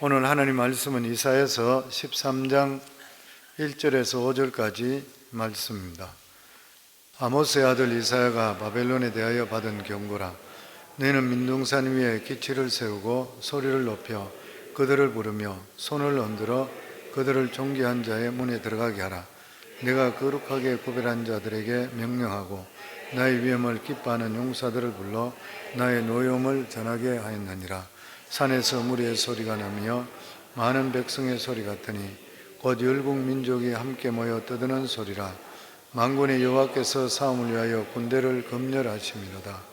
오늘 하나님 말씀은 이사야서 13장 1절에서 5절까지 말씀입니다. 아모스의 아들 이사야가 바벨론에 대하여 받은 경고라. 너희는 민둥산 위에 기치를 세우고 소리를 높여 그들을 부르며 손을 흔들어 그들을 존귀한 자의 문에 들어가게 하라. 내가 거룩하게 구별한 자들에게 명령하고 나의 위엄을 기뻐하는 용사들을 불러 나의 노여움을 전하게 하였느니라. 산에서 무리의 소리가 나며 많은 백성의 소리 같으니 곧 열국 민족이 함께 모여 떠드는 소리라. 만군의 여호와께서 싸움을 위하여 군대를 검열하심이로다.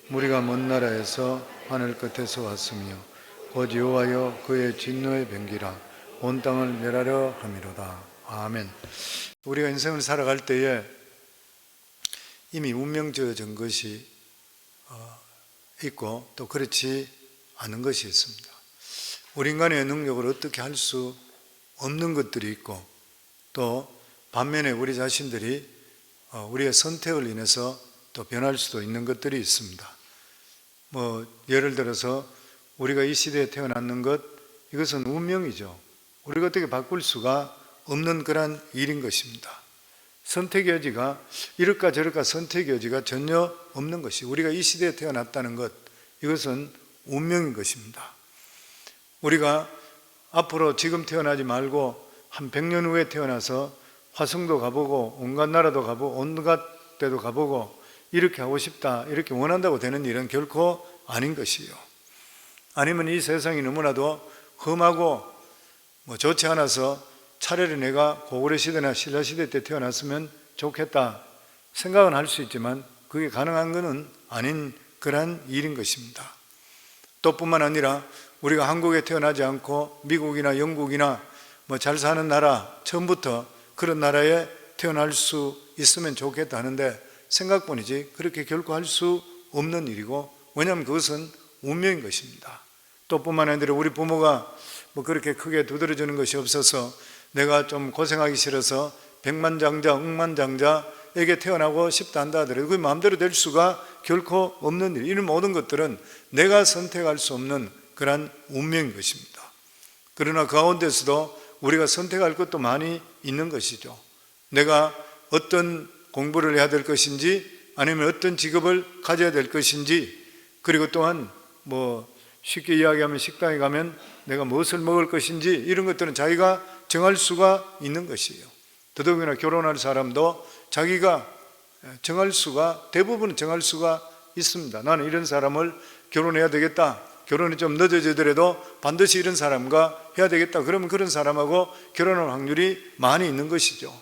무리가 먼 나라에서 하늘 끝에서 왔으며 곧 여호와여 그의 진노의 병기라. 온 땅을 멸하려 함이로다. 아멘. 우리가 인생을 살아갈 때에 이미 운명지어진 것이 있고 또 그렇지 않은 것이 있습니다. 우리 인간의 능력을 어떻게 할 수 없는 것들이 있고 또 반면에 우리 자신들이 우리의 선택을 인해서 또 변할 수도 있는 것들이 있습니다. 예를 들어서 우리가 이 시대에 태어났는 것, 이것은 운명이죠. 우리가 어떻게 바꿀 수가 없는 그런 일인 것입니다. 선택의 여지가 이럴까 저럴까 선택의 여지가 전혀 없는 것이, 우리가 이 시대에 태어났다는 것, 이것은 운명인 것입니다. 우리가 앞으로 지금 태어나지 말고 한 100년 후에 태어나서 화성도 가보고 온갖 나라도 가보고 온갖 데도 가보고 이렇게 하고 싶다, 이렇게 원한다고 되는 일은 결코 아닌 것이요. 아니면 이 세상이 너무나도 험하고 좋지 않아서 차라리 내가 고구려 시대나 신라 시대 때 태어났으면 좋겠다 생각은 할 수 있지만 그게 가능한 것은 아닌 그러한 일인 것입니다. 또 뿐만 아니라 우리가 한국에 태어나지 않고 미국이나 영국이나 잘 사는 나라, 처음부터 그런 나라에 태어날 수 있으면 좋겠다 하는데 생각뿐이지 그렇게 결코 할 수 없는 일이고, 왜냐하면 그것은 운명인 것입니다. 또 뿐만 아니라 우리 부모가 그렇게 크게 두드려주는 것이 없어서 내가 좀 고생하기 싫어서 백만장자, 억만장자에게 태어나고 싶다 한다 하더라도 그게 마음대로 될 수가 결코 없는 일, 이런 모든 것들은 내가 선택할 수 없는 그런 운명인 것입니다. 그러나 그 가운데서도 우리가 선택할 것도 많이 있는 것이죠. 내가 어떤 공부를 해야 될 것인지, 아니면 어떤 직업을 가져야 될 것인지, 그리고 또한 쉽게 이야기하면 식당에 가면 내가 무엇을 먹을 것인지, 이런 것들은 자기가 정할 수가 있는 것이에요. 더더욱이나 결혼할 사람도 자기가 정할 수가, 대부분은 정할 수가 있습니다. 나는 이런 사람을 결혼해야 되겠다, 결혼이 좀 늦어지더라도 반드시 이런 사람과 해야 되겠다, 그러면 그런 사람하고 결혼할 확률이 많이 있는 것이죠.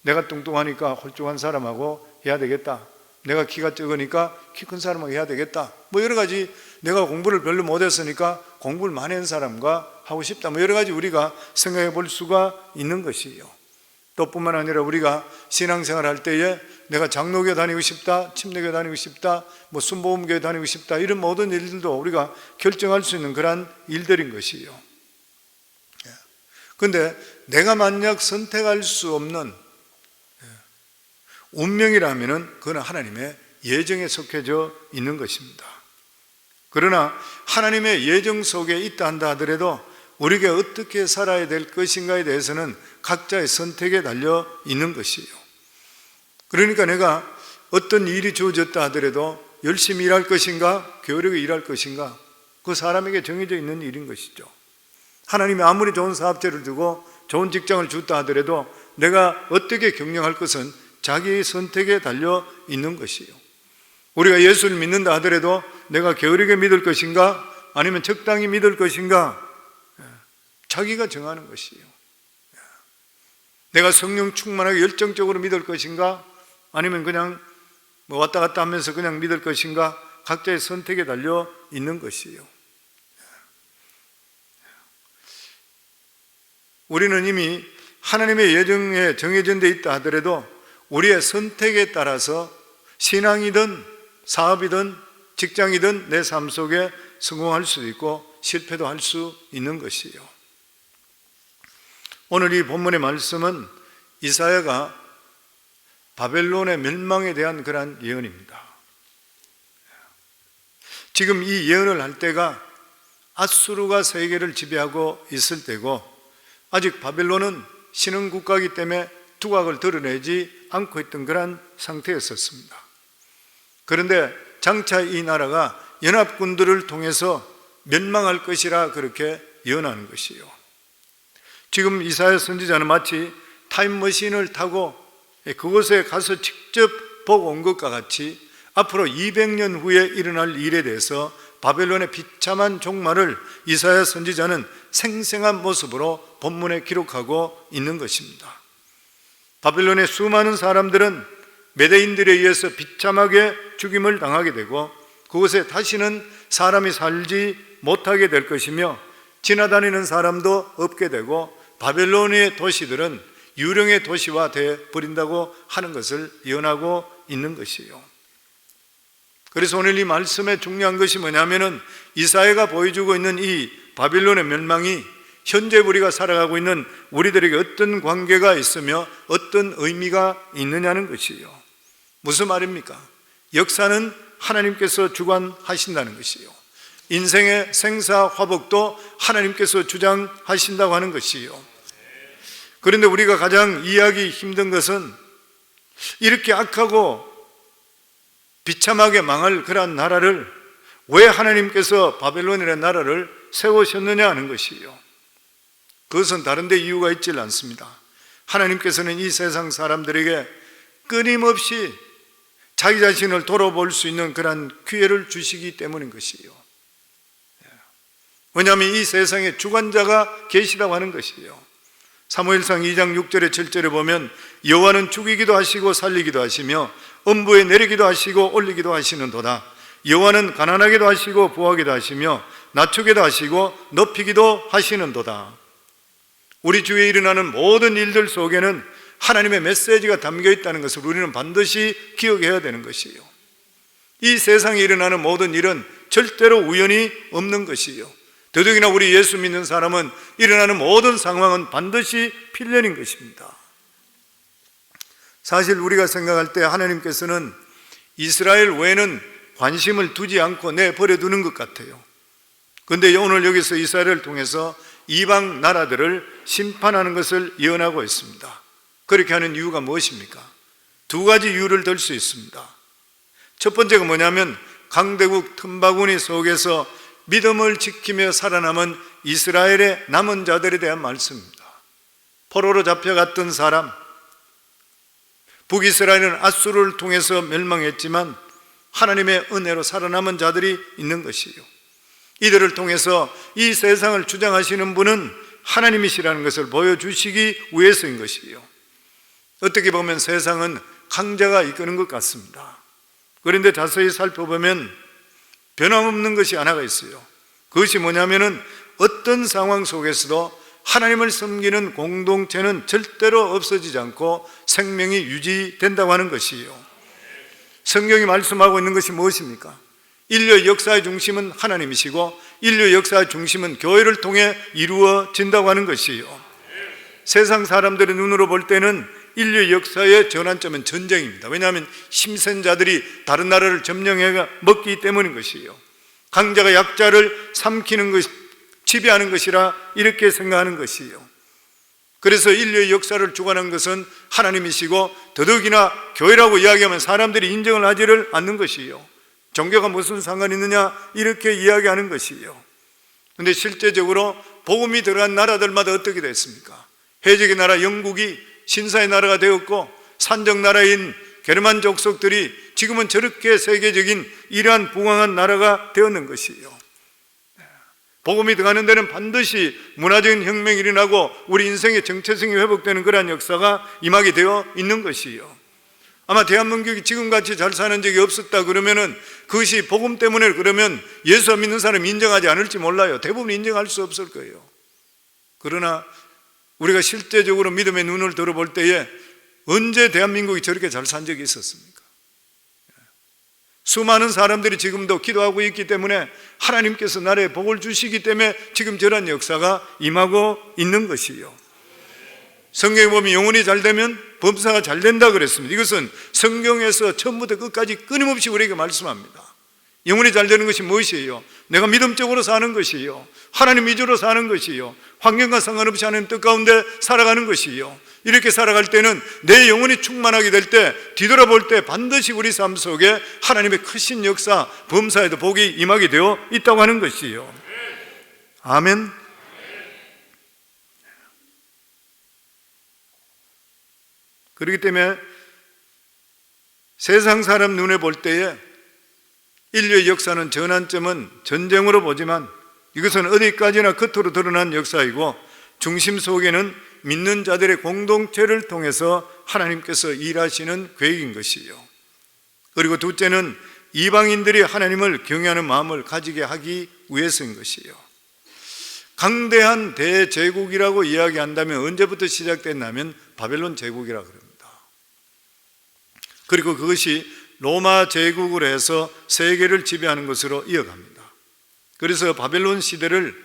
내가 뚱뚱하니까 홀쭉한 사람하고 해야 되겠다, 내가 키가 적으니까 키 큰 사람하고 해야 되겠다, 여러 가지, 내가 공부를 별로 못했으니까 공부를 많이 한 사람과 하고 싶다, 여러 가지 우리가 생각해 볼 수가 있는 것이에요. 또 뿐만 아니라 우리가 신앙생활 할 때에 내가 장로교회 다니고 싶다, 침례교회 다니고 싶다, 순복음교회 다니고 싶다, 이런 모든 일들도 우리가 결정할 수 있는 그런 일들인 것이에요. 그런데 내가 만약 선택할 수 없는 운명이라면 그건 하나님의 예정에 속해져 있는 것입니다. 그러나 하나님의 예정 속에 있다 한다 하더라도 우리가 어떻게 살아야 될 것인가에 대해서는 각자의 선택에 달려 있는 것이에요. 그러니까 내가 어떤 일이 주어졌다 하더라도 열심히 일할 것인가, 게으르게 일할 것인가, 그 사람에게 정해져 있는 일인 것이죠. 하나님이 아무리 좋은 사업체를 두고 좋은 직장을 줬다 하더라도 내가 어떻게 경영할 것은 자기의 선택에 달려 있는 것이에요. 우리가 예수를 믿는다 하더라도 내가 게으르게 믿을 것인가, 아니면 적당히 믿을 것인가, 자기가 정하는 것이에요. 내가 성령 충만하게 열정적으로 믿을 것인가, 아니면 그냥 왔다 갔다 하면서 그냥 믿을 것인가, 각자의 선택에 달려 있는 것이에요. 우리는 이미 하나님의 예정에 정해진 데 있다 하더라도 우리의 선택에 따라서 신앙이든 사업이든 직장이든 내 삶 속에 성공할 수도 있고 실패도 할 수 있는 것이에요. 오늘 이 본문의 말씀은 이사야가 바벨론의 멸망에 대한 그러한 예언입니다. 지금 이 예언을 할 때가 아수르가 세계를 지배하고 있을 때고, 아직 바벨론은 신흥 국가이기 때문에 두각을 드러내지 않고 있던 그런 상태였었습니다. 그런데 장차 이 나라가 연합군들을 통해서 멸망할 것이라 그렇게 예언하는 것이요. 지금 이사야 선지자는 마치 타임머신을 타고 그곳에 가서 직접 보고 온 것과 같이 앞으로 200년 후에 일어날 일에 대해서 바벨론의 비참한 종말을 이사야 선지자는 생생한 모습으로 본문에 기록하고 있는 것입니다. 바벨론의 수많은 사람들은 메대인들에 의해서 비참하게 죽임을 당하게 되고 그곳에 다시는 사람이 살지 못하게 될 것이며 지나다니는 사람도 없게 되고 바벨론의 도시들은 유령의 도시화 되어 버린다고 하는 것을 예언하고 있는 것이에요. 그래서 오늘 이 말씀의 중요한 것이 뭐냐면은 이사야가 보여주고 있는 이 바벨론의 멸망이 현재 우리가 살아가고 있는 우리들에게 어떤 관계가 있으며 어떤 의미가 있느냐는 것이에요. 무슨 말입니까? 역사는 하나님께서 주관하신다는 것이에요. 인생의 생사화복도 하나님께서 주장하신다고 하는 것이에요. 그런데 우리가 가장 이해하기 힘든 것은 이렇게 악하고 비참하게 망할 그러한 나라를 왜 하나님께서 바벨론이라는 나라를 세우셨느냐 하는 것이에요. 그것은 다른 데 이유가 있지 않습니다. 하나님께서는 이 세상 사람들에게 끊임없이 자기 자신을 돌아볼 수 있는 그런 기회를 주시기 때문인 것이에요. 왜냐하면 이 세상에 주관자가 계시다고 하는 것이에요. 사무엘상 2장 6절에 7절에 보면 여호와는 죽이기도 하시고 살리기도 하시며 음부에 내리기도 하시고 올리기도 하시는도다. 여호와는 가난하게도 하시고 부하게도 하시며 낮추기도 하시고 높이기도 하시는도다. 우리 주위에 일어나는 모든 일들 속에는 하나님의 메시지가 담겨 있다는 것을 우리는 반드시 기억해야 되는 것이에요. 이 세상에 일어나는 모든 일은 절대로 우연이 없는 것이에요. 더더욱이나 우리 예수 믿는 사람은 일어나는 모든 상황은 반드시 필연인 것입니다. 사실 우리가 생각할 때 하나님께서는 이스라엘 외에는 관심을 두지 않고 내버려 두는 것 같아요. 그런데 오늘 여기서 이스라엘을 통해서 이방 나라들을 심판하는 것을 예언하고 있습니다. 그렇게 하는 이유가 무엇입니까? 두 가지 이유를 들 수 있습니다. 첫 번째가 뭐냐면 강대국 틈바구니 속에서 믿음을 지키며 살아남은 이스라엘의 남은 자들에 대한 말씀입니다. 포로로 잡혀갔던 사람, 북이스라엘은 아수르를 통해서 멸망했지만 하나님의 은혜로 살아남은 자들이 있는 것이에요. 이들을 통해서 이 세상을 주장하시는 분은 하나님이시라는 것을 보여주시기 위해서인 것이에요. 어떻게 보면 세상은 강자가 이끄는 것 같습니다. 그런데 자세히 살펴보면 변함없는 것이 하나가 있어요. 그것이 뭐냐면은 어떤 상황 속에서도 하나님을 섬기는 공동체는 절대로 없어지지 않고 생명이 유지된다고 하는 것이에요. 성경이 말씀하고 있는 것이 무엇입니까? 인류의 역사의 중심은 하나님이시고 인류의 역사의 중심은 교회를 통해 이루어진다고 하는 것이에요. 세상 사람들의 눈으로 볼 때는 인류의 역사의 전환점은 전쟁입니다. 왜냐하면 힘센 자들이 다른 나라를 점령해 먹기 때문인 것이에요. 강자가 약자를 삼키는 것, 지배하는 것이라 이렇게 생각하는 것이에요. 그래서 인류의 역사를 주관한 것은 하나님이시고 더더욱이나 교회라고 이야기하면 사람들이 인정을 하지를 않는 것이에요. 종교가 무슨 상관이 있느냐 이렇게 이야기하는 것이에요. 그런데 실제적으로 복음이 들어간 나라들마다 어떻게 됐습니까? 해적의 나라 영국이 신사의 나라가 되었고 산적 나라인 게르만 족속들이 지금은 저렇게 세계적인 이러한 부강한 나라가 되었는 것이에요. 복음이 들어가는 데는 반드시 문화적인 혁명이 일어나고 우리 인생의 정체성이 회복되는 그러한 역사가 임하게 되어 있는 것이에요. 아마 대한민국이 지금같이 잘 사는 적이 없었다 그러면은 그것이 복음 때문에 그러면 예수 믿는 사람이 인정하지 않을지 몰라요. 대부분 인정할 수 없을 거예요. 그러나 우리가 실제적으로 믿음의 눈을 들어볼 때에 언제 대한민국이 저렇게 잘 산 적이 있었습니까? 수많은 사람들이 지금도 기도하고 있기 때문에 하나님께서 나라에 복을 주시기 때문에 지금 저런 역사가 임하고 있는 것이에요. 성경에 보면 영혼이 잘 되면 범사가 잘 된다 그랬습니다. 이것은 성경에서 처음부터 끝까지 끊임없이 우리에게 말씀합니다. 영혼이 잘 되는 것이 무엇이에요? 내가 믿음적으로 사는 것이요, 하나님 위주로 사는 것이요, 환경과 상관없이 하나님 뜻 가운데 살아가는 것이요. 이렇게 살아갈 때는 내 영혼이 충만하게 될 때, 뒤돌아볼 때 반드시 우리 삶 속에 하나님의 크신 역사, 범사에도 복이 임하게 되어 있다고 하는 것이요. 아멘. 그렇기 때문에 세상 사람 눈에 볼 때에 인류의 역사는 전환점은 전쟁으로 보지만 이것은 어디까지나 겉으로 드러난 역사이고, 중심 속에는 믿는 자들의 공동체를 통해서 하나님께서 일하시는 계획인 것이요. 그리고 둘째는 이방인들이 하나님을 경외하는 마음을 가지게 하기 위해서인 것이요. 강대한 대제국이라고 이야기한다면 언제부터 시작됐냐면 바벨론 제국이라고 합니다. 그리고 그것이 로마 제국으로 해서 세계를 지배하는 것으로 이어갑니다. 그래서 바벨론 시대를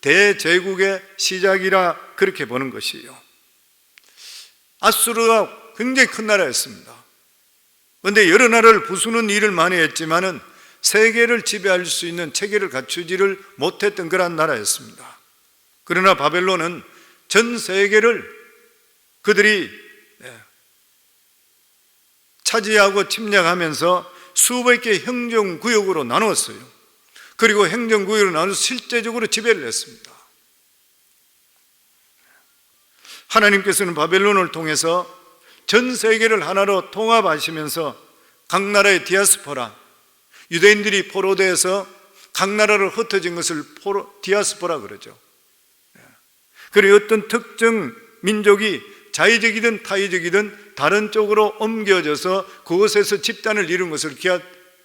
대제국의 시작이라 그렇게 보는 것이에요. 아수르가 굉장히 큰 나라였습니다. 그런데 여러 나라를 부수는 일을 많이 했지만은 세계를 지배할 수 있는 체계를 갖추지를 못했던 그런 나라였습니다. 그러나 바벨론은 전 세계를 그들이 차지하고 침략하면서 수백 개의 행정구역으로 나누었어요. 그리고 행정구역으로 나눠서 실제적으로 지배를 했습니다. 하나님께서는 바벨론을 통해서 전 세계를 하나로 통합하시면서 각 나라의 디아스포라, 유대인들이 포로되어서 각 나라로 흩어진 것을 디아스포라 그러죠. 그리고 어떤 특정 민족이 자의적이든 타의적이든 다른 쪽으로 옮겨져서 그곳에서 집단을 이룬 것을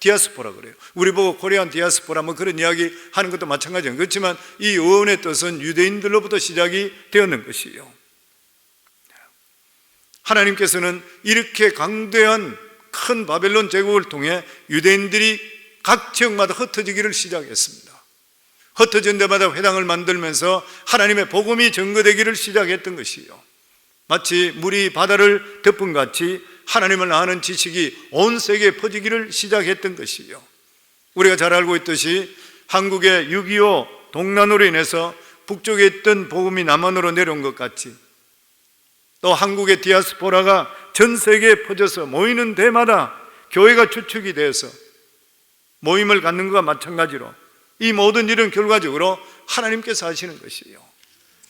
디아스포라 그래요. 우리 보고 코리안 디아스포라 뭐 그런 이야기 하는 것도 마찬가지예요. 그렇지만 이 어원의 뜻은 유대인들로부터 시작이 되었는 것이에요. 하나님께서는 이렇게 강대한 큰 바벨론 제국을 통해 유대인들이 각 지역마다 흩어지기를 시작했습니다. 흩어진 데마다 회당을 만들면서 하나님의 복음이 전거되기를 시작했던 것이에요. 마치 물이 바다를 덮은 같이 하나님을 아는 지식이 온 세계에 퍼지기를 시작했던 것이에요. 우리가 잘 알고 있듯이 한국의 6.25 동란으로 인해서 북쪽에 있던 복음이 남한으로 내려온 것 같이, 또 한국의 디아스포라가 전 세계에 퍼져서 모이는 데마다 교회가 주축이 되어서 모임을 갖는 것과 마찬가지로 이 모든 일은 결과적으로 하나님께서 하시는 것이에요.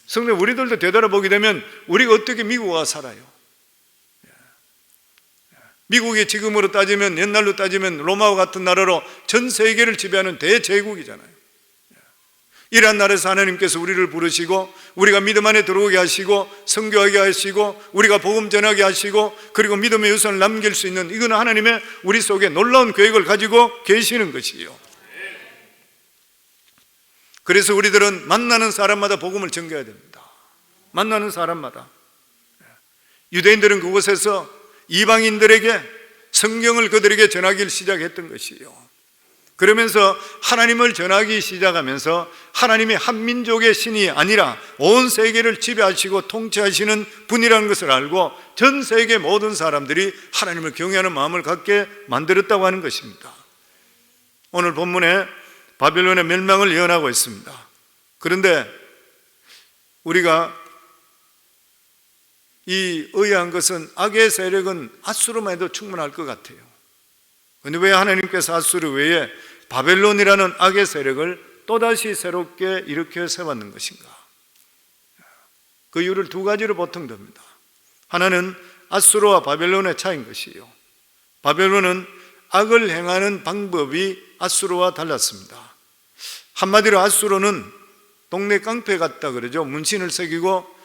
성도 우리들도 되돌아보게 되면 우리가 어떻게 미국에 와 살아요? 미국이 지금으로 따지면, 옛날로 따지면 로마와 같은 나라로 전 세계를 지배하는 대제국이잖아요. 이러한 나라에서 하나님께서 우리를 부르시고 우리가 믿음 안에 들어오게 하시고 선교하게 하시고 우리가 복음 전하게 하시고 그리고 믿음의 유산을 남길 수 있는, 이건 하나님의 우리 속에 놀라운 계획을 가지고 계시는 것이에요. 그래서 우리들은 만나는 사람마다 복음을 전개해야 됩니다. 만나는 사람마다. 유대인들은 그곳에서 이방인들에게 성경을 그들에게 전하기를 시작했던 것이에요. 그러면서 하나님을 전하기 시작하면서 하나님이 한 민족의 신이 아니라 온 세계를 지배하시고 통치하시는 분이라는 것을 알고 전 세계 모든 사람들이 하나님을 경외하는 마음을 갖게 만들었다고 하는 것입니다. 오늘 본문에 바벨론의 멸망을 예언하고 있습니다. 그런데 우리가 이 의아한 것은 악의 세력은 아수르만 해도 충분할 것 같아요. 그런데 왜 하나님께서 아수르 외에 바벨론이라는 악의 세력을 또다시 새롭게 일으켜 세웠는 것인가? 그 이유를 두 가지로 보통 듭니다. 하나는 아수르와 바벨론의 차이인 것이요, 바벨론은 악을 행하는 방법이 아수르와 달랐습니다. 한마디로 아수르는 동네 깡패 같다 그러죠. 문신을 새기고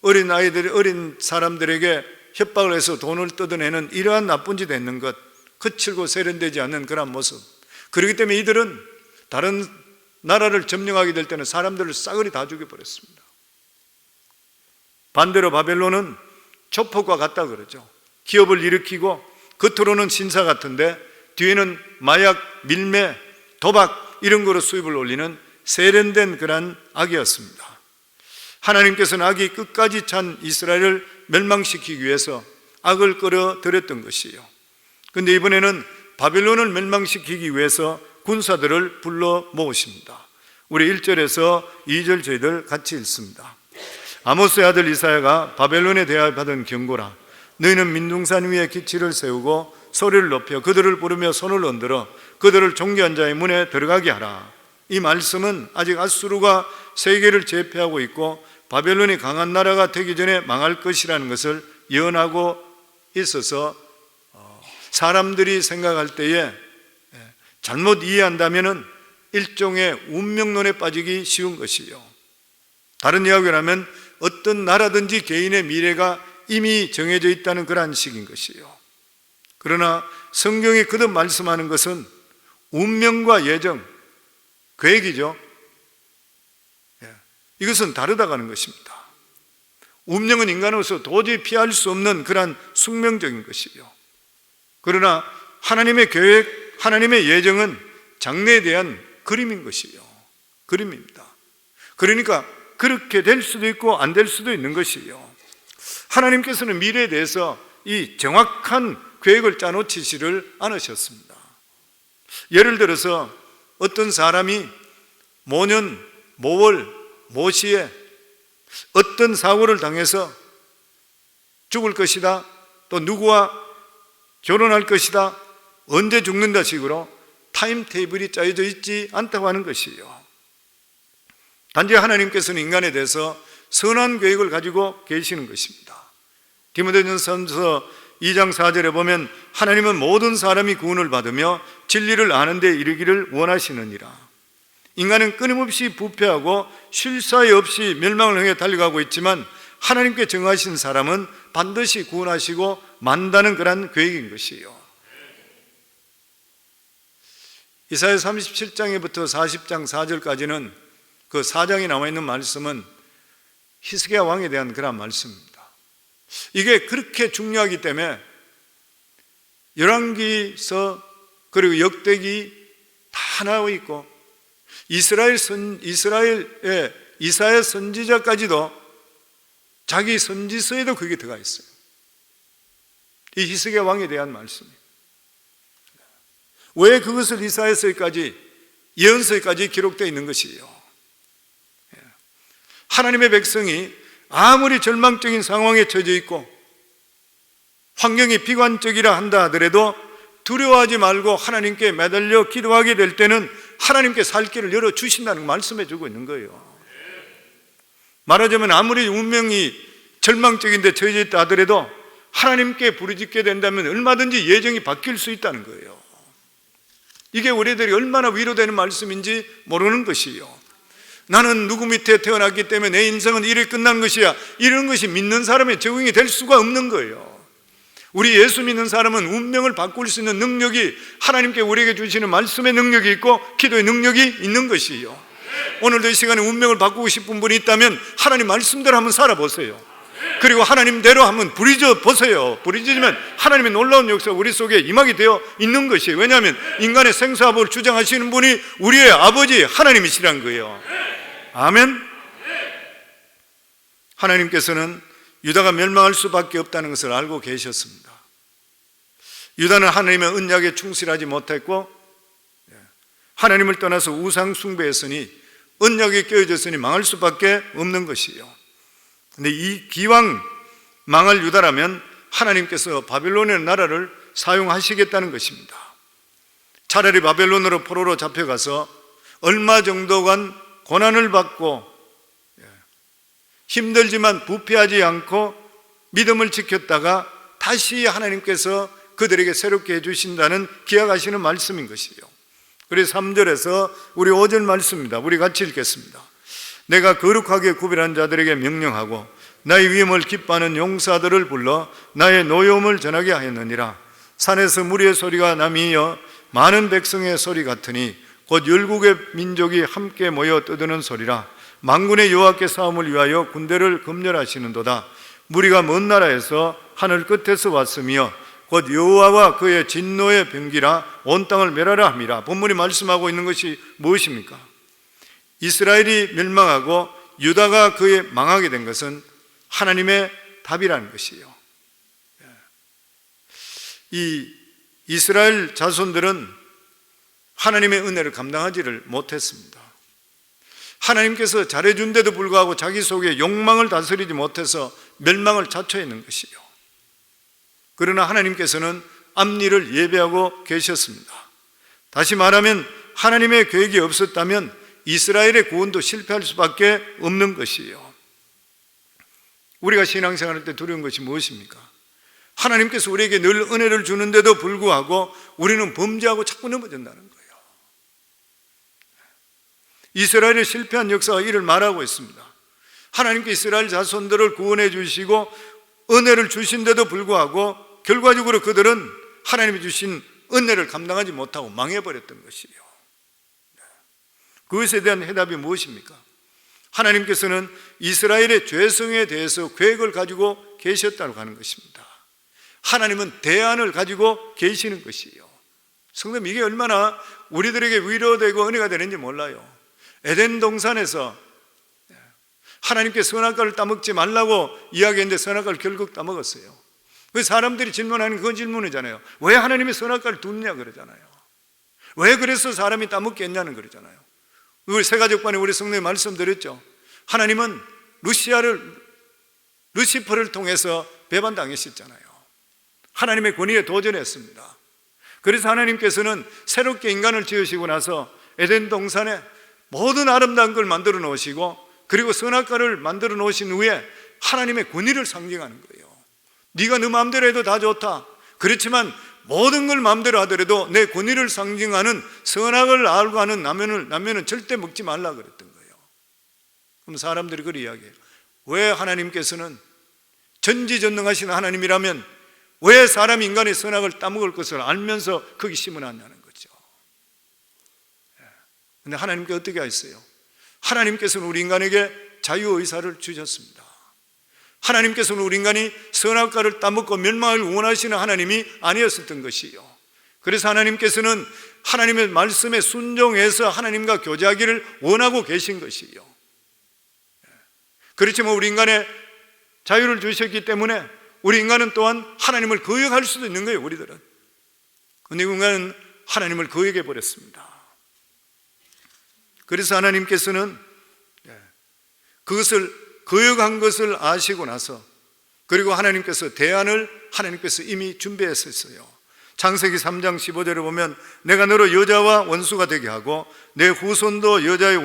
어린 아이들이, 어린 사람들에게 협박을 해서 돈을 뜯어내는 이러한 나쁜 짓 했는 것, 거칠고 세련되지 않는 그런 모습. 그렇기 때문에 이들은 다른 나라를 점령하게 될 때는 사람들을 싸그리 다 죽여버렸습니다. 반대로 바벨론은 조폭과 같다 그러죠. 기업을 일으키고 겉으로는 신사 같은데 뒤에는 마약, 밀매, 도박 이런 거로 수입을 올리는 세련된 그런 악이었습니다. 하나님께서는 악이 끝까지 찬 이스라엘을 멸망시키기 위해서 악을 끌어들였던 것이에요. 그런데 이번에는 바벨론을 멸망시키기 위해서 군사들을 불러 모으십니다. 우리 1절에서 2절 저희들 같이 읽습니다. 아모스의 아들 이사야가 바벨론에 대하여 받은 경고라. 너희는 민둥산 위에 기치를 세우고 소리를 높여 그들을 부르며 손을 흔들어 그들을 존귀한 자의 문에 들어가게 하라. 이 말씀은 아직 아수르가 세계를 제패하고 있고 바벨론이 강한 나라가 되기 전에 망할 것이라는 것을 예언하고 있어서 사람들이 생각할 때에 잘못 이해한다면 일종의 운명론에 빠지기 쉬운 것이요, 다른 이야기를 하면 어떤 나라든지 개인의 미래가 이미 정해져 있다는 그러한 식인 것이요. 그러나 성경이 거듭 말씀하는 것은 운명과 예정, 계획이죠. 이것은 다르다고 하는 것입니다. 운명은 인간으로서 도저히 피할 수 없는 그러한 숙명적인 것이요, 그러나 하나님의 계획, 하나님의 예정은 장래에 대한 그림인 것이요, 그림입니다. 그러니까 그렇게 될 수도 있고 안 될 수도 있는 것이요, 하나님께서는 미래에 대해서 이 정확한 계획을 짜놓으시지를 않으셨습니다. 예를 들어서 어떤 사람이 모년 모월 모시에 어떤 사고를 당해서 죽을 것이다, 또 누구와 결혼할 것이다, 언제 죽는다 식으로 타임테이블이 짜여져 있지 않다고 하는 것이에요. 단지 하나님께서는 인간에 대해서 선한 계획을 가지고 계시는 것입니다. 디모데전서 2장 4절에 보면 하나님은 모든 사람이 구원을 받으며 진리를 아는 데 이르기를 원하시느니라. 인간은 끊임없이 부패하고 쉴 사이 없이 멸망을 향해 달려가고 있지만 하나님께 정하신 사람은 반드시 구원하시고 만다는 그런 계획인 것이에요. 이사야 37장에부터 40장 4절까지는 그 4장에 나와 있는 말씀은 히스기야 왕에 대한 그런 말씀입니다. 이게 그렇게 중요하기 때문에 열왕기서 그리고 역대기 다 나와 있고 이스라엘 이사야 선지자까지도 자기 선지서에도 그게 들어가 있어요. 이 히스기야 왕에 대한 말씀이에요. 왜 그것을 이사야서까지 예언서까지 기록되어 있는 것이에요? 하나님의 백성이 아무리 절망적인 상황에 처져 있고 환경이 비관적이라 한다 하더라도 두려워하지 말고 하나님께 매달려 기도하게 될 때는 하나님께 살 길을 열어주신다는 말씀해 주고 있는 거예요. 말하자면 아무리 운명이 절망적인데 처해져 있다 하더라도 하나님께 부르짖게 된다면 얼마든지 예정이 바뀔 수 있다는 거예요. 이게 우리들이 얼마나 위로되는 말씀인지 모르는 것이에요. 나는 누구 밑에 태어났기 때문에 내 인생은 이래 끝난 것이야, 이런 것이 믿는 사람의 적용이 될 수가 없는 거예요. 우리 예수 믿는 사람은 운명을 바꿀 수 있는 능력이 하나님께 우리에게 주시는 말씀의 능력이 있고 기도의 능력이 있는 것이에요. 오늘도 이 시간에 운명을 바꾸고 싶은 분이 있다면 하나님 말씀대로 한번 살아보세요. 그리고 하나님대로 한번 부르짖어 보세요. 부르짖으면 하나님의 놀라운 역사가 우리 속에 임하게 되어 있는 것이에요. 왜냐하면 인간의 생사합을 주장하시는 분이 우리의 아버지 하나님이시란 거예요. 아멘. 하나님께서는 유다가 멸망할 수밖에 없다는 것을 알고 계셨습니다. 유다는 하나님의 언약에 충실하지 못했고 하나님을 떠나서 우상 숭배했으니 언약에 껴져있으니 망할 수밖에 없는 것이에요. 그런데 이 기왕 망할 유다라면 하나님께서 바벨론의 나라를 사용하시겠다는 것입니다. 차라리 바벨론으로 포로로 잡혀가서 얼마 정도간 고난을 받고 힘들지만 부패하지 않고 믿음을 지켰다가 다시 하나님께서 그들에게 새롭게 해주신다는 기약하시는 말씀인 것이에요. 그래서 3절에서 우리 5절 말씀입니다. 우리 같이 읽겠습니다. 내가 거룩하게 구별한 자들에게 명령하고 나의 위엄을 기뻐하는 용사들을 불러 나의 노여움을 전하게 하였느니라. 산에서 무리의 소리가 나미어 많은 백성의 소리 같으니 곧 열국의 민족이 함께 모여 떠드는 소리라. 만군의 여호와께 싸움을 위하여 군대를 검열하시는도다. 무리가 먼 나라에서 하늘 끝에서 왔으며 곧 여호와와 그의 진노의 병기라 온 땅을 멸하라 함이라. 본문이 말씀하고 있는 것이 무엇입니까? 이스라엘이 멸망하고 유다가 그에 망하게 된 것은 하나님의 답이라는 것이에요. 이 이스라엘 자손들은 하나님의 은혜를 감당하지를 못했습니다. 하나님께서 잘해준데도 불구하고 자기 속에 욕망을 다스리지 못해서 멸망을 자초했는 것이요. 그러나 하나님께서는 앞일을 예배하고 계셨습니다. 다시 말하면 하나님의 계획이 없었다면 이스라엘의 구원도 실패할 수밖에 없는 것이에요. 우리가 신앙생활할 때 두려운 것이 무엇입니까? 하나님께서 우리에게 늘 은혜를 주는데도 불구하고 우리는 범죄하고 자꾸 넘어진다는 거예요. 이스라엘의 실패한 역사가 이를 말하고 있습니다. 하나님께 이스라엘 자손들을 구원해 주시고 은혜를 주신데도 불구하고 결과적으로 그들은 하나님이 주신 은혜를 감당하지 못하고 망해버렸던 것이에요. 그것에 대한 해답이 무엇입니까? 하나님께서는 이스라엘의 죄성에 대해서 계획을 가지고 계셨다고 하는 것입니다. 하나님은 대안을 가지고 계시는 것이에요. 성도님, 이게 얼마나 우리들에게 위로되고 은혜가 되는지 몰라요. 에덴 동산에서 하나님께 선악과를 따먹지 말라고 이야기했는데 선악과를 결국 따먹었어요. 그 사람들이 질문하는 그 질문이잖아요. 왜 하나님이 선악과를 두느냐 그러잖아요. 왜 그래서 사람이 따먹게 했냐는 그러잖아요. 우리 세가족반에 우리 성도님 말씀드렸죠. 하나님은 루시퍼를 통해서 배반당했었잖아요. 하나님의 권위에 도전했습니다. 그래서 하나님께서는 새롭게 인간을 지으시고 나서 에덴 동산에 모든 아름다운 걸 만들어 놓으시고 그리고 선악과를 만들어 놓으신 후에 하나님의 권위를 상징하는 거예요. 네가 네 마음대로 해도 다 좋다. 그렇지만 모든 걸 마음대로 하더라도 내 권위를 상징하는 선악을 알고 하는 라면은 절대 먹지 말라 그랬던 거예요. 그럼 사람들이 그렇게 이야기해요. 왜 하나님께서는 전지전능하신 하나님이라면 왜 사람이 인간의 선악을 따먹을 것을 알면서 거기 심어놨냐는 거죠. 그런데 하나님께 어떻게 하셨어요? 하나님께서는 우리 인간에게 자유의사를 주셨습니다. 하나님께서는 우리 인간이 선악과를 따먹고 멸망을 원하시는 하나님이 아니었었던 것이요. 그래서 하나님께서는 하나님의 말씀에 순종해서 하나님과 교제하기를 원하고 계신 것이요. 그렇지만 우리 인간의 자유를 주셨기 때문에 우리 인간은 또한 하나님을 거역할 수도 있는 거예요. 우리들은. 그런데 인간은 하나님을 거역해 버렸습니다. 그래서 하나님께서는 그것을 거역한 것을 아시고 나서 그리고 하나님께서 대안을 하나님께서 이미 준비했었어요. 창세기 3장 15절에 보면 내가 너로 여자와 원수가 되게 하고 내 후손도 여자의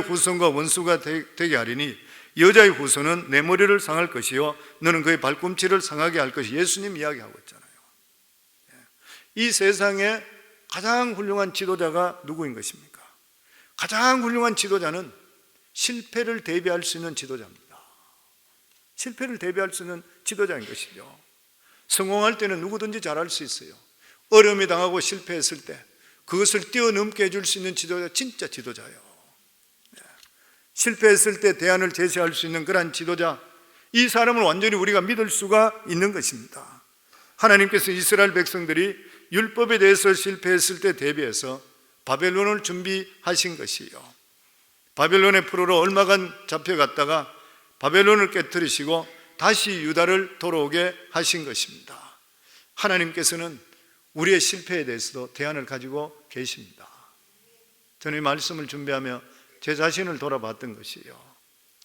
후손과 원수가 되게 하리니 여자의 후손은 내 머리를 상할 것이요 너는 그의 발꿈치를 상하게 할 것이. 예수님 이야기하고 있잖아요. 이 세상에 가장 훌륭한 지도자가 누구인 것입니까? 가장 훌륭한 지도자는 실패를 대비할 수 있는 지도자입니다. 실패를 대비할 수 있는 지도자인 것이죠. 성공할 때는 누구든지 잘할 수 있어요. 어려움이 당하고 실패했을 때 그것을 뛰어넘게 해줄 수 있는 지도자, 진짜 지도자예요. 실패했을 때 대안을 제시할 수 있는 그러한 지도자, 이 사람을 완전히 우리가 믿을 수가 있는 것입니다. 하나님께서 이스라엘 백성들이 율법에 대해서 실패했을 때 대비해서 바벨론을 준비하신 것이요. 바벨론의 포로로 얼마간 잡혀갔다가 바벨론을 깨뜨리시고 다시 유다를 돌아오게 하신 것입니다. 하나님께서는 우리의 실패에 대해서도 대안을 가지고 계십니다. 저는 이 말씀을 준비하며 제 자신을 돌아봤던 것이에요.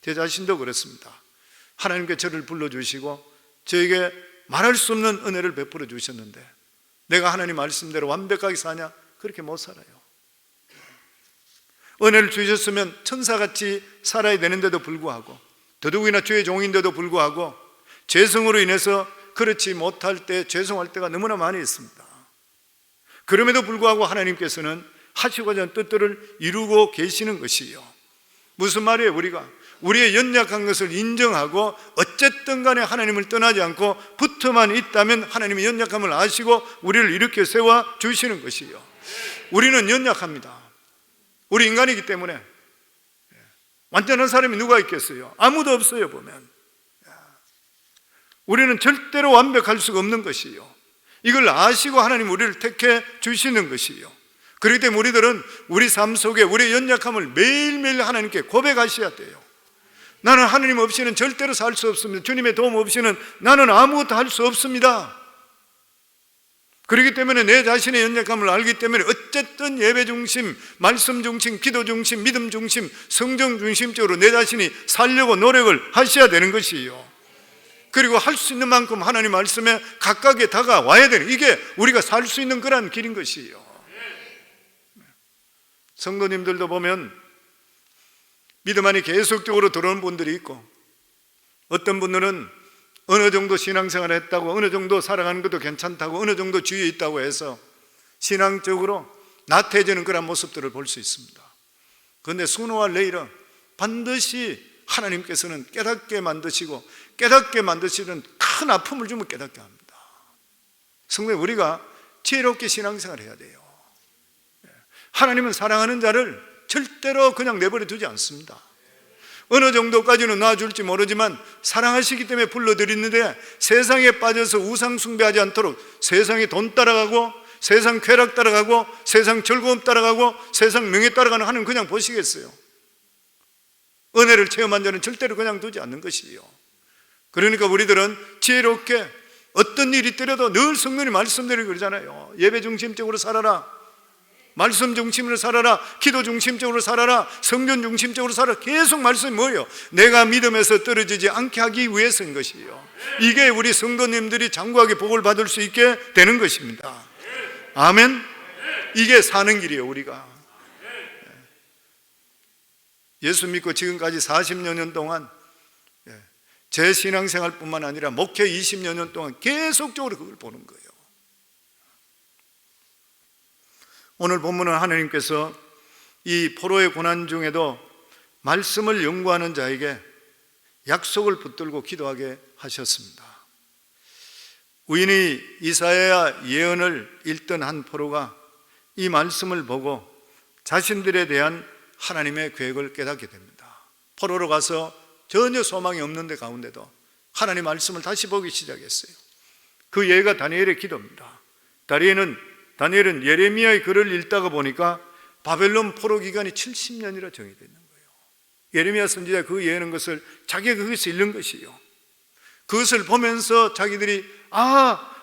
제 자신도 그렇습니다. 하나님께 저를 불러주시고 저에게 말할 수 없는 은혜를 베풀어 주셨는데 내가 하나님 말씀대로 완벽하게 사냐? 그렇게 못 살아요. 은혜를 주셨으면 천사같이 살아야 되는데도 불구하고 더더욱이나 주의 종인데도 불구하고 죄성으로 인해서 그렇지 못할 때 죄송할 때가 너무나 많이 있습니다. 그럼에도 불구하고 하나님께서는 하시고자 하는 뜻들을 이루고 계시는 것이요. 무슨 말이에요? 우리가 우리의 연약한 것을 인정하고 어쨌든 간에 하나님을 떠나지 않고 붙어만 있다면 하나님의 연약함을 아시고 우리를 일으켜 세워 주시는 것이요. 우리는 연약합니다. 우리 인간이기 때문에 완전한 사람이 누가 있겠어요? 아무도 없어요. 보면 우리는 절대로 완벽할 수가 없는 것이요. 이걸 아시고 하나님 우리를 택해 주시는 것이요. 그렇기 때문에 우리들은 우리 삶 속에 우리의 연약함을 매일매일 하나님께 고백하셔야 돼요. 나는 하나님 없이는 절대로 살 수 없습니다. 주님의 도움 없이는 나는 아무것도 할 수 없습니다. 그렇기 때문에 내 자신의 연약함을 알기 때문에 어쨌든 예배 중심, 말씀 중심, 기도 중심, 믿음 중심, 성경 중심적으로 내 자신이 살려고 노력을 하셔야 되는 것이에요. 그리고 할 수 있는 만큼 하나님 말씀에 가깝게 다가와야 되는, 이게 우리가 살 수 있는 그런 길인 것이에요. 성도님들도 보면 믿음 안에 계속적으로 들어오는 분들이 있고, 어떤 분들은 어느 정도 신앙생활을 했다고, 어느 정도 살아가는 것도 괜찮다고, 어느 정도 주위에 있다고 해서 신앙적으로 나태해지는 그런 모습들을 볼 수 있습니다. 그런데 순호할 내일은 반드시 하나님께서는 깨닫게 만드시고, 깨닫게 만드시는 큰 아픔을 주면 깨닫게 합니다. 성도님, 우리가 지혜롭게 신앙생활을 해야 돼요. 하나님은 사랑하는 자를 절대로 그냥 내버려 두지 않습니다. 어느 정도까지는 놔줄지 모르지만 사랑하시기 때문에 불러드리는데, 세상에 빠져서 우상 숭배하지 않도록 세상에 돈 따라가고, 세상 쾌락 따라가고, 세상 즐거움 따라가고, 세상 명예 따라가는 하나님 그냥 보시겠어요? 은혜를 체험한 자는 절대로 그냥 두지 않는 것이에요. 그러니까 우리들은 지혜롭게 어떤 일이 있더라도 늘 성령님 말씀드리고 그러잖아요. 예배 중심적으로 살아라, 말씀 중심으로 살아라, 기도 중심적으로 살아라, 성전 중심적으로 살아라. 계속 말씀이 뭐예요? 내가 믿음에서 떨어지지 않게 하기 위해서인 것이에요. 이게 우리 성도님들이 장구하게 복을 받을 수 있게 되는 것입니다. 아멘. 이게 사는 길이에요. 우리가 예수 믿고 지금까지 40여 년 동안 제 신앙생활뿐만 아니라 목회 20여 년 동안 계속적으로 그걸 보는 거예요. 오늘 본문은 하나님께서 이 포로의 고난 중에도 말씀을 연구하는 자에게 약속을 붙들고 기도하게 하셨습니다. 우연히 이사야 예언을 읽던 한 포로가 이 말씀을 보고 자신들에 대한 하나님의 계획을 깨닫게 됩니다. 포로로 가서 전혀 소망이 없는 데 가운데도 하나님 말씀을 다시 보기 시작했어요. 그 예가 다니엘의 기도입니다. 다니엘은 예레미야의 글을 읽다가 보니까 바벨론 포로 기간이 70년이라 정해져 있는 거예요. 예레미야 선지자 그 예언한 것을 자기가 거기서 읽는 것이에요. 그것을 보면서 자기들이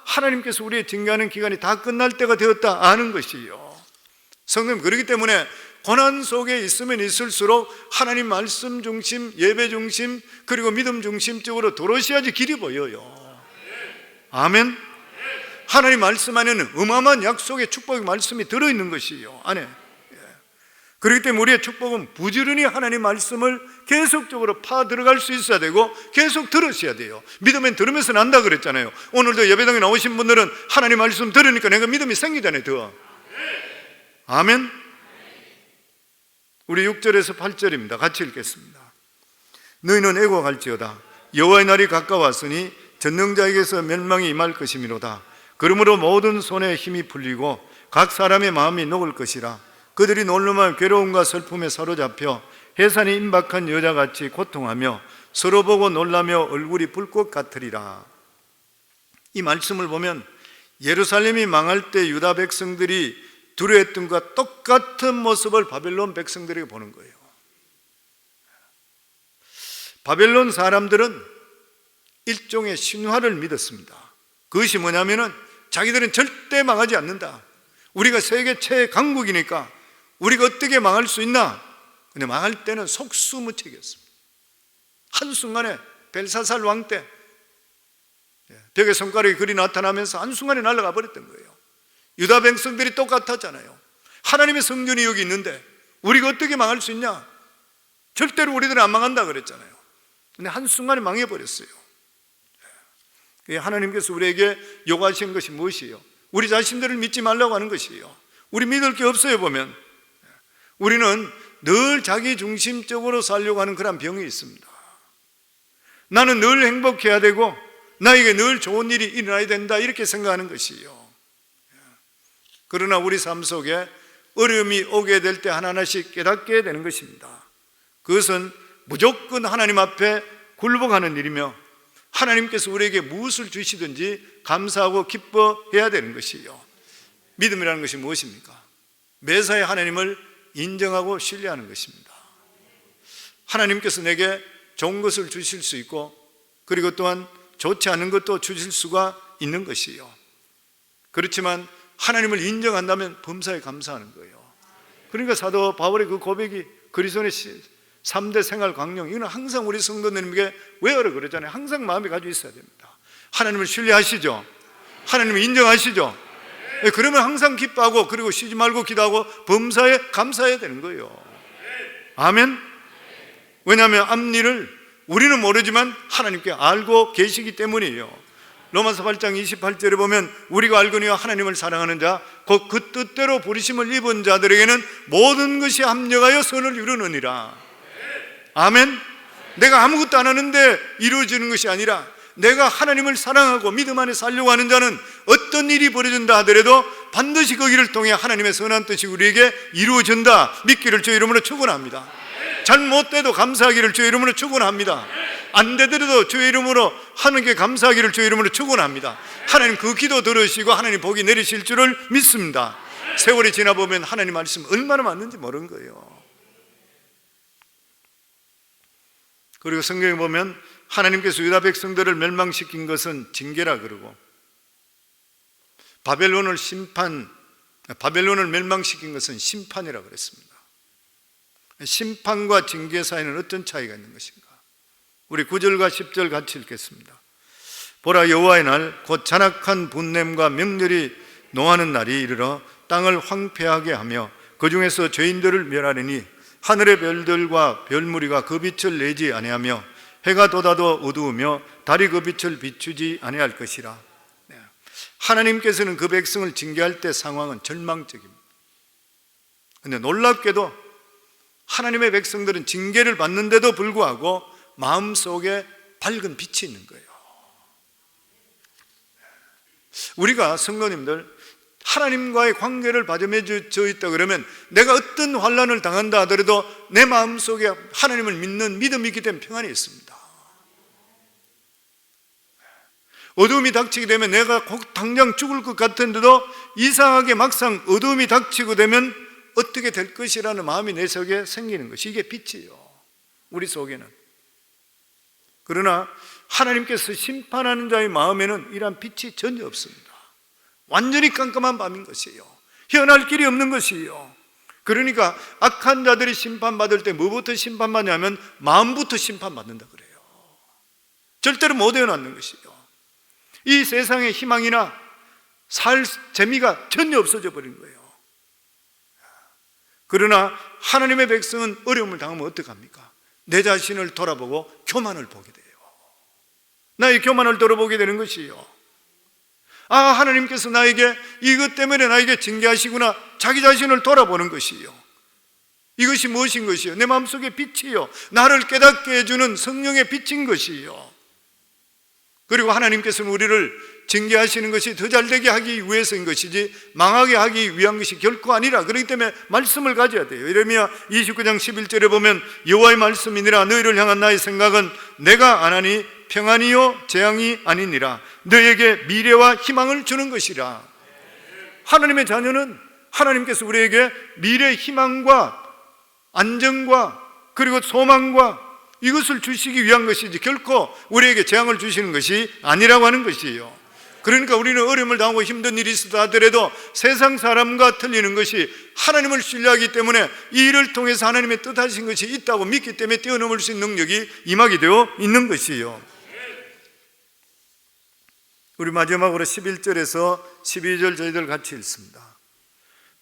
하나님께서 우리의 징계하는 기간이 다 끝날 때가 되었다 아는 것이에요. 성도님, 그렇기 때문에 고난 속에 있으면 있을수록 하나님 말씀 중심, 예배 중심, 그리고 믿음 중심적으로 들어오셔야지 길이 보여요. 아멘. 하나님 말씀 안에는 어마어마한 약속의 축복의 말씀이 들어있는 것이에요. 안에. 그렇기 때문에 우리의 축복은 부지런히 하나님 말씀을 계속적으로 파 들어갈 수 있어야 되고, 계속 들으셔야 돼요. 믿으면 들으면서 난다 그랬잖아요. 오늘도 예배당에 나오신 분들은 하나님 말씀 들으니까 내가 믿음이 생기잖아요. 더. 아멘. 우리 6절에서 8절입니다. 같이 읽겠습니다. 너희는 애고갈지어다. 여호와의 날이 가까웠으니 전능자에게서 멸망이 임할 것이미로다. 그러므로 모든 손에 힘이 풀리고 각 사람의 마음이 녹을 것이라. 그들이 놀라며 괴로움과 슬픔에 사로잡혀 해산이 임박한 여자같이 고통하며 서로 보고 놀라며 얼굴이 불꽃 같으리라. 이 말씀을 보면 예루살렘이 망할 때 유다 백성들이 두려워했던 것과 똑같은 모습을 바벨론 백성들에게 보는 거예요. 바벨론 사람들은 일종의 신화를 믿었습니다. 그것이 뭐냐면은 자기들은 절대 망하지 않는다. 우리가 세계 최강국이니까 우리가 어떻게 망할 수 있나? 근데 망할 때는 속수무책이었습니다. 한순간에 벨사살 왕 때 벽에 손가락에 글이 나타나면서 한순간에 날아가 버렸던 거예요. 유다 백성들이 똑같았잖아요. 하나님의 성전이 여기 있는데 우리가 어떻게 망할 수 있냐? 절대로 우리들은 안 망한다 그랬잖아요. 근데 한순간에 망해버렸어요. 하나님께서 우리에게 요구하신 것이 무엇이에요? 우리 자신들을 믿지 말라고 하는 것이에요. 우리 믿을 게 없어요. 보면 우리는 늘 자기 중심적으로 살려고 하는 그런 병이 있습니다. 나는 늘 행복해야 되고 나에게 늘 좋은 일이 일어나야 된다, 이렇게 생각하는 것이에요. 그러나 우리 삶 속에 어려움이 오게 될 때 하나하나씩 깨닫게 되는 것입니다. 그것은 무조건 하나님 앞에 굴복하는 일이며 하나님께서 우리에게 무엇을 주시든지 감사하고 기뻐해야 되는 것이에요. 믿음이라는 것이 무엇입니까? 매사에 하나님을 인정하고 신뢰하는 것입니다. 하나님께서 내게 좋은 것을 주실 수 있고, 그리고 또한 좋지 않은 것도 주실 수가 있는 것이에요. 그렇지만 하나님을 인정한다면 범사에 감사하는 거예요. 그러니까 사도 바울의 그 고백이 그리스도의 3대 생활 강령, 이건 항상 우리 성도님에게 외우라 그러잖아요. 항상 마음에 가지고 있어야 됩니다. 하나님을 신뢰하시죠? 하나님을 인정하시죠? 그러면 항상 기뻐하고, 그리고 쉬지 말고 기도하고 범사에 감사해야 되는 거예요. 아멘. 왜냐하면 앞일을 우리는 모르지만 하나님께 알고 계시기 때문이에요. 로마서 8장 28절에 보면 우리가 알거니와 하나님을 사랑하는 자 곧 그 뜻대로 부르심을 입은 자들에게는 모든 것이 합력하여 선을 이루느니라. 아멘. 내가 아무것도 안 하는데 이루어지는 것이 아니라 내가 하나님을 사랑하고 믿음 안에 살려고 하는 자는 어떤 일이 벌어진다 하더라도 반드시 거기를 통해 하나님의 선한 뜻이 우리에게 이루어진다 믿기를 주의 이름으로 축원합니다. 잘못돼도 감사하기를 주의 이름으로 축원합니다. 안 되더라도 주의 이름으로 하나님께 감사하기를 주의 이름으로 축원합니다. 하나님 그 기도 들으시고 하나님 복이 내리실 줄을 믿습니다. 세월이 지나보면 하나님 말씀 얼마나 맞는지 모르는 거예요. 그리고 성경에 보면 하나님께서 유다 백성들을 멸망시킨 것은 징계라 그러고, 바벨론을 멸망시킨 것은 심판이라 그랬습니다. 심판과 징계 사이에는 어떤 차이가 있는 것인가? 우리 9절과 10절 같이 읽겠습니다. 보라, 여호와의 날 곧 잔악한 분냄과 명렬이 노하는 날이 이르러 땅을 황폐하게 하며 그 중에서 죄인들을 멸하리니 하늘의 별들과 별무리가 그 빛을 내지 아니하며 해가 돋아도 어두우며 달이 그 빛을 비추지 아니할 것이라. 하나님께서는 그 백성을 징계할 때 상황은 절망적입니다. 그런데 놀랍게도 하나님의 백성들은 징계를 받는데도 불구하고 마음속에 밝은 빛이 있는 거예요. 우리가 성도님들 하나님과의 관계를 맺어져 있다 그러면 내가 어떤 환난을 당한다 하더라도 내 마음속에 하나님을 믿는 믿음이 있기 때문에 평안이 있습니다. 어두움이 닥치게 되면 내가 곧 당장 죽을 것 같은데도 이상하게 막상 어두움이 닥치고 되면 어떻게 될 것이라는 마음이 내 속에 생기는 것이, 이게 빛이에요, 우리 속에는. 그러나 하나님께서 심판하는 자의 마음에는 이러한 빛이 전혀 없습니다. 완전히 깜깜한 밤인 것이에요. 헤어날 길이 없는 것이에요. 그러니까 악한 자들이 심판받을 때 뭐부터 심판받냐면 마음부터 심판받는다 그래요. 절대로 못 헤어나는 것이에요. 이 세상의 희망이나 살 재미가 전혀 없어져 버린 거예요. 그러나 하나님의 백성은 어려움을 당하면 어떡합니까? 내 자신을 돌아보고 교만을 보게 돼요. 나의 교만을 돌아보게 되는 것이에요. 아, 하나님께서 나에게 이것 때문에 나에게 징계하시구나. 자기 자신을 돌아보는 것이에요. 이것이 무엇인 것이에요? 내 마음속의 빛이요, 나를 깨닫게 해주는 성령의 빛인 것이에요. 그리고 하나님께서는 우리를 징계하시는 것이 더 잘되게 하기 위해서인 것이지 망하게 하기 위한 것이 결코 아니라, 그렇기 때문에 말씀을 가져야 돼요. 예레미야 29장 11절에 보면 여호와의 말씀이니라 너희를 향한 나의 생각은 내가 안 하니 평안이요 재앙이 아니니라 너희에게 미래와 희망을 주는 것이라. 하나님의 자녀는 하나님께서 우리에게 미래 희망과 안정과 그리고 소망과 이것을 주시기 위한 것이지 결코 우리에게 재앙을 주시는 것이 아니라고 하는 것이에요. 그러니까 우리는 어려움을 당하고 힘든 일이 있다 하더라도 세상 사람과 틀리는 것이 하나님을 신뢰하기 때문에 이 일을 통해서 하나님의 뜻하신 것이 있다고 믿기 때문에 뛰어넘을 수 있는 능력이 임하게 되어 있는 것이에요. 우리 마지막으로 11절에서 12절 저희들 같이 읽습니다.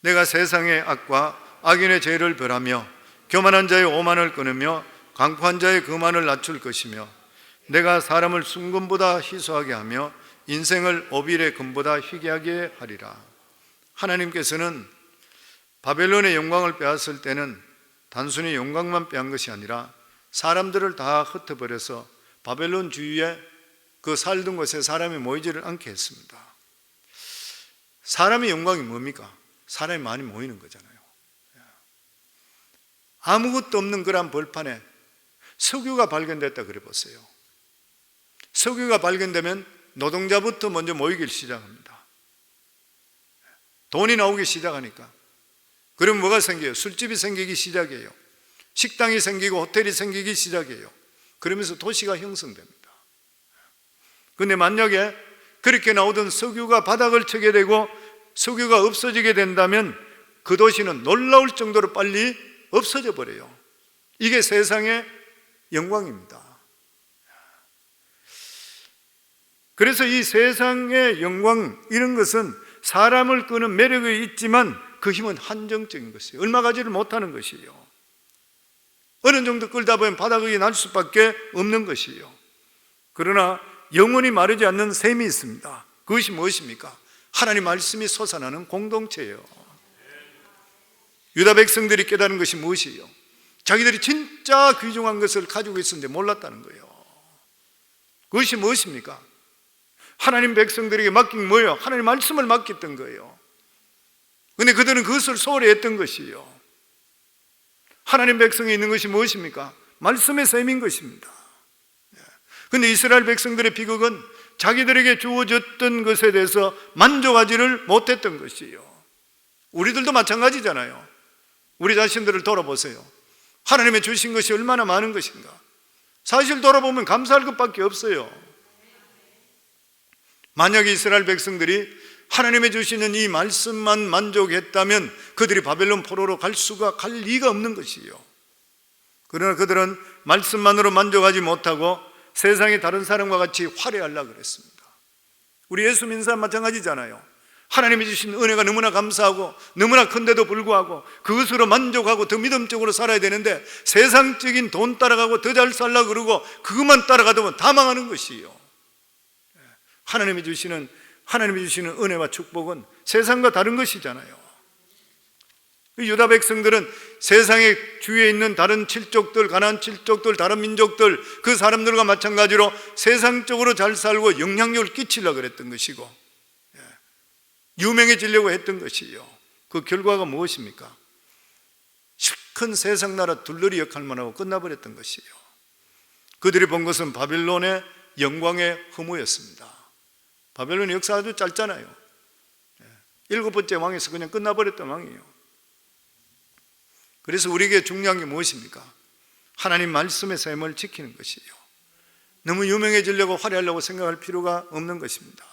내가 세상의 악과 악인의 죄를 벌하며 교만한 자의 오만을 끊으며 강포한 자의 거만을 낮출 것이며 내가 사람을 순금보다 희소하게 하며 인생을 오빌의 금보다 희귀하게 하리라. 하나님께서는 바벨론의 영광을 빼앗을 때는 단순히 영광만 빼앗은 것이 아니라 사람들을 다 흩어버려서 바벨론 주위에 그 살던 곳에 사람이 모이지를 않게 했습니다. 사람의 영광이 뭡니까? 사람이 많이 모이는 거잖아요. 아무것도 없는 그런 벌판에 석유가 발견됐다 그래 보세요. 석유가 발견되면 노동자부터 먼저 모이기 시작합니다. 돈이 나오기 시작하니까. 그럼 뭐가 생겨요? 술집이 생기기 시작해요. 식당이 생기고 호텔이 생기기 시작해요. 그러면서 도시가 형성됩니다. 그런데 만약에 그렇게 나오던 석유가 바닥을 쳐게 되고 석유가 없어지게 된다면 그 도시는 놀라울 정도로 빨리 없어져 버려요. 이게 세상의 영광입니다. 그래서 이 세상의 영광, 이런 것은 사람을 끄는 매력이 있지만 그 힘은 한정적인 것이에요. 얼마 가지를 못하는 것이에요. 어느 정도 끌다 보면 바닥이 날 수밖에 없는 것이에요. 그러나 영원히 마르지 않는 샘이 있습니다. 그것이 무엇입니까? 하나님 말씀이 솟아나는 공동체예요. 유다 백성들이 깨달은 것이 무엇이에요? 자기들이 진짜 귀중한 것을 가지고 있었는데 몰랐다는 거예요. 그것이 무엇입니까? 하나님 백성들에게 맡긴 뭐예요? 하나님 말씀을 맡겼던 거예요. 그런데 그들은 그것을 소홀히 했던 것이에요. 하나님 백성에 있는 것이 무엇입니까? 말씀의 셈인 것입니다. 그런데 이스라엘 백성들의 비극은 자기들에게 주어졌던 것에 대해서 만족하지를 못했던 것이에요. 우리들도 마찬가지잖아요. 우리 자신들을 돌아보세요. 하나님의 주신 것이 얼마나 많은 것인가. 사실 돌아보면 감사할 것밖에 없어요. 만약에 이스라엘 백성들이 하나님의 주시는 이 말씀만 만족했다면 그들이 바벨론 포로로 갈 리가 없는 것이에요. 그러나 그들은 말씀만으로 만족하지 못하고 세상의 다른 사람과 같이 화려하려고 그랬습니다. 우리 예수 믿는 사람 마찬가지잖아요. 하나님이 주신 은혜가 너무나 감사하고 너무나 큰데도 불구하고 그것으로 만족하고 더 믿음적으로 살아야 되는데 세상적인 돈 따라가고 더 잘 살려고 그러고 그것만 따라가다 보면 다 망하는 것이에요. 하나님이 주시는 은혜와 축복은 세상과 다른 것이잖아요. 유다 백성들은 세상의 주위에 있는 다른 칠족들, 가나안 칠족들, 다른 민족들, 그 사람들과 마찬가지로 세상적으로 잘 살고 영향력을 끼치려고 그랬던 것이고 유명해지려고 했던 것이에요. 그 결과가 무엇입니까? 큰 세상 나라 둘러리 역할만 하고 끝나버렸던 것이에요. 그들이 본 것은 바벨론의 영광의 허무였습니다. 바벨론의 역사가 아주 짧잖아요. 7번째 왕에서 그냥 끝나버렸던 왕이에요. 그래서 우리에게 중요한 게 무엇입니까? 하나님 말씀의 셈을 지키는 것이에요. 너무 유명해지려고 화려하려고 생각할 필요가 없는 것입니다.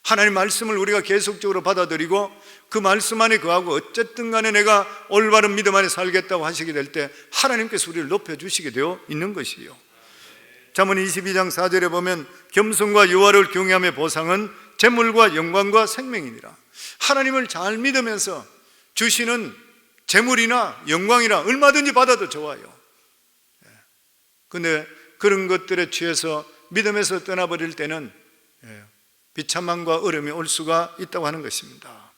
하나님 말씀을 우리가 계속적으로 받아들이고 그 말씀 안에 거하고 어쨌든 간에 내가 올바른 믿음 안에 살겠다고 하시게 될 때 하나님께서 우리를 높여주시게 되어 있는 것이에요. 잠언 22장 4절에 보면 겸손과 여호와를 경외함의 보상은 재물과 영광과 생명이니라. 하나님을 잘 믿으면서 주시는 재물이나 영광이나 얼마든지 받아도 좋아요. 그런데 그런 것들에 취해서 믿음에서 떠나버릴 때는 비참함과 어려움이 올 수가 있다고 하는 것입니다.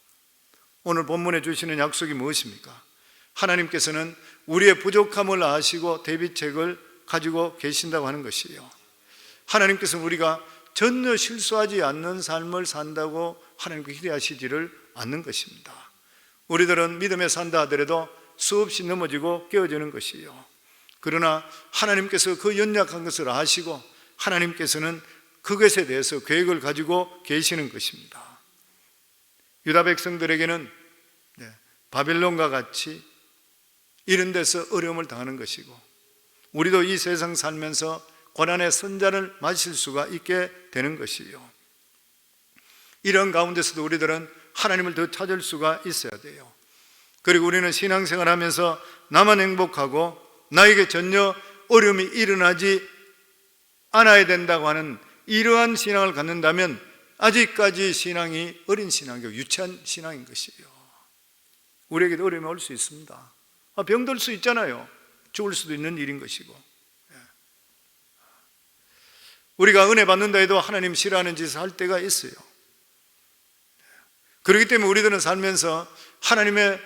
오늘 본문에 주시는 약속이 무엇입니까? 하나님께서는 우리의 부족함을 아시고 대비책을 가지고 계신다고 하는 것이에요. 하나님께서는 우리가 전혀 실수하지 않는 삶을 산다고 하나님께 기대하시지를 않는 것입니다. 우리들은 믿음에 산다 하더라도 수없이 넘어지고 깨어지는 것이에요. 그러나 하나님께서 그 연약한 것을 아시고 하나님께서는 그것에 대해서 계획을 가지고 계시는 것입니다. 유다 백성들에게는 바벨론과 같이 이런 데서 어려움을 당하는 것이고 우리도 이 세상 살면서 고난의 선잔을 마실 수가 있게 되는 것이에요. 이런 가운데서도 우리들은 하나님을 더 찾을 수가 있어야 돼요. 그리고 우리는 신앙생활 하면서 나만 행복하고 나에게 전혀 어려움이 일어나지 않아야 된다고 하는 이러한 신앙을 갖는다면 아직까지 신앙이 어린 신앙이고 유치한 신앙인 것이에요. 우리에게도 어려움이 올 수 있습니다. 병들 수 있잖아요. 죽을 수도 있는 일인 것이고 우리가 은혜 받는다 해도 하나님 싫어하는 짓을 할 때가 있어요. 그렇기 때문에 우리들은 살면서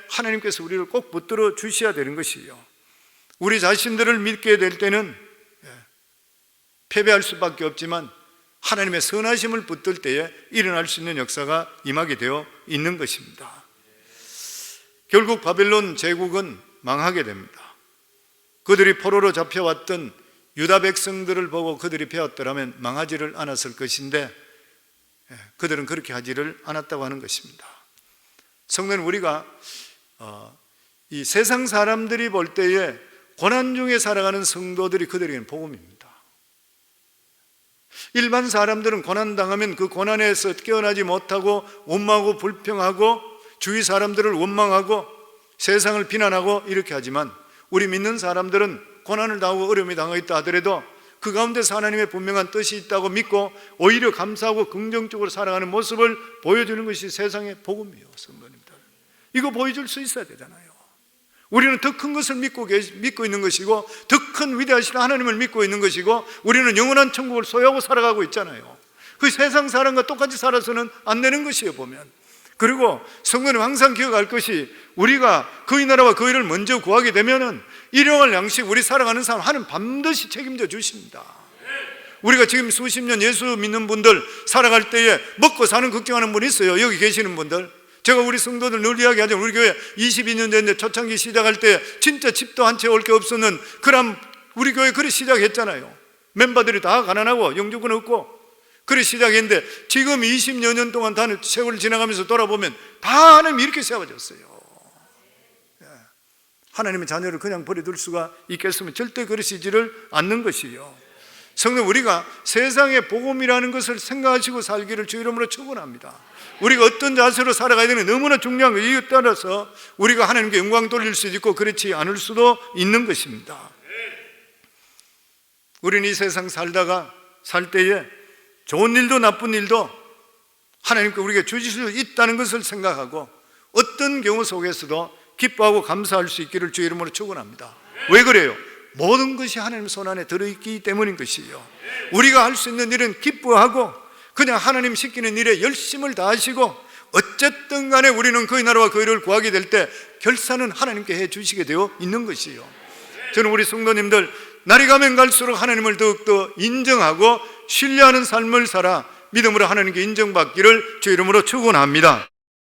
하나님께서 우리를 꼭 붙들어 주셔야 되는 것이에요. 우리 자신들을 믿게 될 때는 패배할 수밖에 없지만 하나님의 선하심을 붙들 때에 일어날 수 있는 역사가 임하게 되어 있는 것입니다. 결국 바벨론 제국은 망하게 됩니다. 그들이 포로로 잡혀왔던 유다 백성들을 보고 그들이 배웠더라면 망하지를 않았을 것인데 그들은 그렇게 하지를 않았다고 하는 것입니다. 성도는 우리가 이 세상 사람들이 볼 때에 고난 중에 살아가는 성도들이 그들에게는 복음입니다. 일반 사람들은 고난당하면 그 고난에서 깨어나지 못하고 원망하고 불평하고 주위 사람들을 원망하고 세상을 비난하고 이렇게 하지만, 우리 믿는 사람들은 고난을 당하고 어려움이 당하겠다 하더라도 그 가운데서 하나님의 분명한 뜻이 있다고 믿고 오히려 감사하고 긍정적으로 살아가는 모습을 보여주는 것이 세상의 복음이에요. 성도님들, 이거 보여줄 수 있어야 되잖아요. 우리는 더 큰 것을 믿고 있는 것이고, 더 큰 위대하신 하나님을 믿고 있는 것이고, 우리는 영원한 천국을 소유하고 살아가고 있잖아요. 그 세상 사람과 똑같이 살아서는 안 되는 것이에요, 보면. 그리고 성도님 항상 기억할 것이, 우리가 그의 나라와 그의 일을 먼저 구하게 되면은 일용할 양식, 우리 살아가는 삶 하나님 반드시 책임져 주십니다. 우리가 지금 수십 년 예수 믿는 분들 살아갈 때에 먹고 사는 걱정하는 분 있어요. 여기 계시는 분들, 제가 우리 성도들 늘 이야기하죠. 우리 교회 22년 됐는데 초창기 시작할 때 진짜 집도 한 채 올 게 없었는 그런 우리 교회 그리 시작했잖아요. 멤버들이 다 가난하고 영주권 없고 그리 시작했는데, 지금 20여 년 동안 다 세월을 지나가면서 돌아보면 다 하나님이 이렇게 세워졌어요. 하나님의 자녀를 그냥 버려둘 수가 있겠으면 절대 그러시지를 않는 것이요. 성도, 우리가 세상의 복음이라는 것을 생각하시고 살기를 주 이름으로 축원합니다. 우리가 어떤 자세로 살아가야 되는 게 너무나 중요한 거예요. 이에 따라서 우리가 하나님께 영광 돌릴 수도 있고 그렇지 않을 수도 있는 것입니다. 우리는 이 세상 살 때에 좋은 일도 나쁜 일도 하나님께 우리가 주실 수 있다는 것을 생각하고 어떤 경우 속에서도 기뻐하고 감사할 수 있기를 주 이름으로 축원합니다. 왜 그래요? 모든 것이 하나님 손안에 들어있기 때문인 것이요. 우리가 할 수 있는 일은 기뻐하고 그냥 하나님 시키는 일에 열심을 다하시고, 어쨌든 간에 우리는 그의 나라와 그의 일을 구하게 될 때 결산은 하나님께 해 주시게 되어 있는 것이요. 저는 우리 성도님들 날이 가면 갈수록 하나님을 더욱더 인정하고 신뢰하는 삶을 살아 믿음으로 하나님께 인정받기를 주 이름으로 축원합니다.